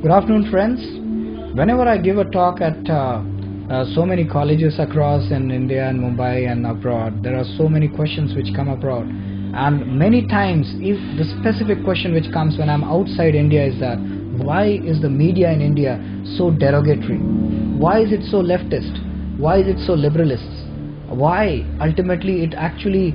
Good afternoon, friends. Whenever I give a talk at so many colleges across in India and Mumbai and abroad, there are so many questions which come abroad. And many times, if the specific question which comes when I'm outside India is that, why is the media in India so derogatory? Why is it so leftist? Why is it so liberalist? Why ultimately it actually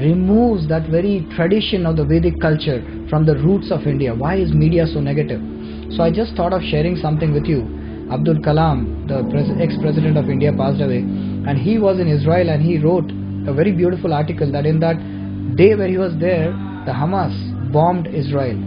removes that very tradition of the Vedic culture from the roots of India? Why is media so negative? So I just thought of sharing something with you. Abdul Kalam, the ex-president of India, passed away, and he was in Israel, and he wrote a very beautiful article that in that day where he was there, the Hamas bombed Israel.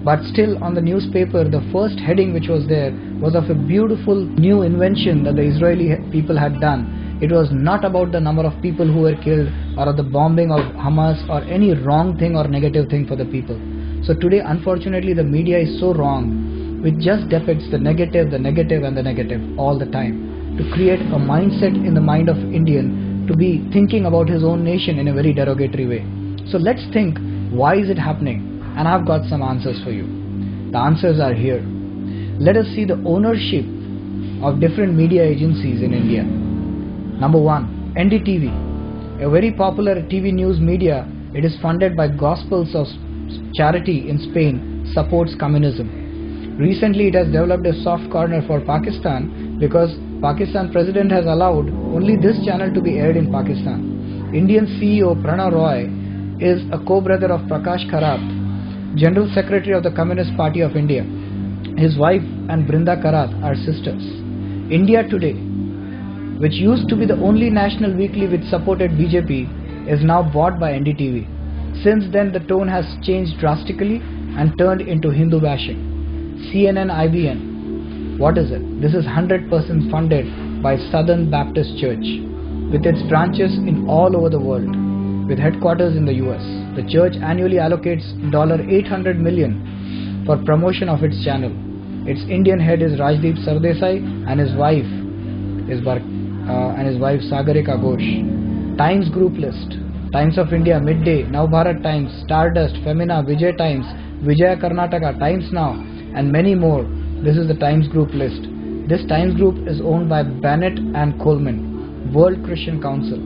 But still on the newspaper, the first heading which was there was of a beautiful new invention that the Israeli people had done. It was not about the number of people who were killed or of the bombing of Hamas or any wrong thing or negative thing for the people. So today, unfortunately, the media is so wrong. It just depicts the negative and the negative all the time to create a mindset in the mind of Indian to be thinking about his own nation in a very derogatory way. So let's think, why is it happening? And I've got some answers for you. The answers are here. Let us see the ownership of different media agencies in India. Number one, NDTV, a very popular TV news media. It is funded by Gospels of Charity in Spain, supports communism. Recently, it has developed a soft corner for Pakistan because Pakistan president has allowed only this channel to be aired in Pakistan. Indian CEO Pranav Roy is a co-brother of Prakash Karat, General Secretary of the Communist Party of India. His wife and Brinda Karat are sisters. India Today, which used to be the only national weekly which supported BJP, is now bought by NDTV. Since then, the tone has changed drastically and turned into Hindu bashing. CNN IBN, what is it? This is 100% funded by Southern Baptist Church with its branches in all over the world with headquarters in the US. The church annually allocates $800 million for promotion of its channel. Its Indian head is Rajdeep Sardesai and his wife Sagarika Ghosh. Times Group list: Times of India, Midday, Now Bharat Times, Stardust, Femina, Vijay Times, Vijaya Karnataka, Times Now, and many more. This is the Times Group list. This Times Group is owned by Bennett and Coleman, World Christian Council.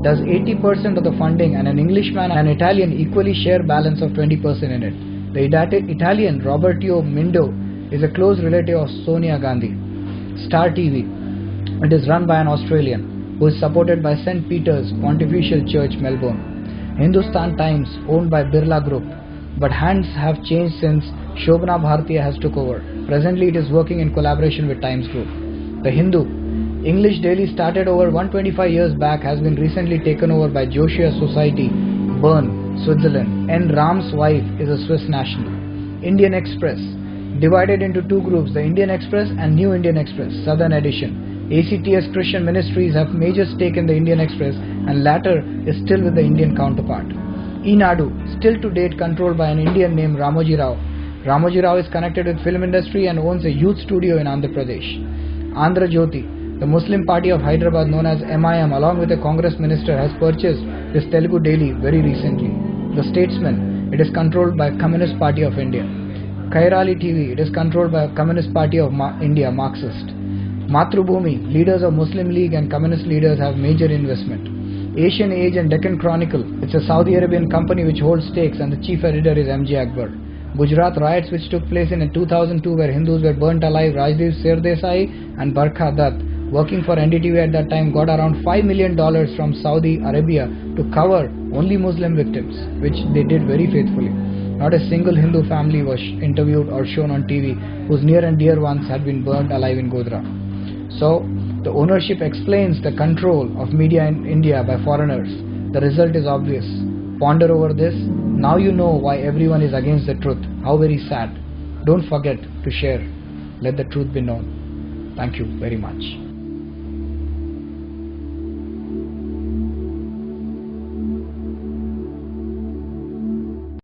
Does 80% of the funding, and an Englishman and an Italian equally share balance of 20% in it. The Italian Roberto Mindo is a close relative of Sonia Gandhi. Star TV, it is run by an Australian who is supported by St. Peter's Pontifical Church, Melbourne. Hindustan Times, owned by Birla Group, but hands have changed since Shobana Bhartiya has took over. Presently, it is working in collaboration with Times Group. The Hindu, English daily started over 125 years back, has been recently taken over by Joshua Society, Bern, Switzerland. N. Ram's wife is a Swiss national. Indian Express, divided into two groups, the Indian Express and New Indian Express, Southern Edition. ACTS Christian Ministries have major stake in the Indian Express, and latter is still with the Indian counterpart. Enadu, still to date controlled by an Indian named Ramoji Rao. Ramoji Rao is connected with film industry and owns a youth studio in Andhra Pradesh. Andhra Jyoti, the Muslim party of Hyderabad known as MIM, along with a Congress minister, has purchased this Telugu daily very recently. The Statesman, it is controlled by Communist Party of India. Kairali TV, it is controlled by Communist Party of India, Marxist. Matrubhumi, leaders of Muslim League and Communist leaders have major investment. Asian Age and Deccan Chronicle, it's a Saudi Arabian company which holds stakes, and the chief editor is MJ Akbar. Gujarat riots which took place in 2002 where Hindus were burnt alive, Rajdeep Sardesai and Barkha Dutt, working for NDTV at that time, got around $5 million from Saudi Arabia to cover only Muslim victims, which they did very faithfully. Not a single Hindu family was interviewed or shown on TV whose near and dear ones had been burnt alive in Godhra. So, the ownership explains the control of media in India by foreigners. The result is obvious. Ponder over this. Now you know why everyone is against the truth. How very sad. Don't forget to share. Let the truth be known. Thank you very much.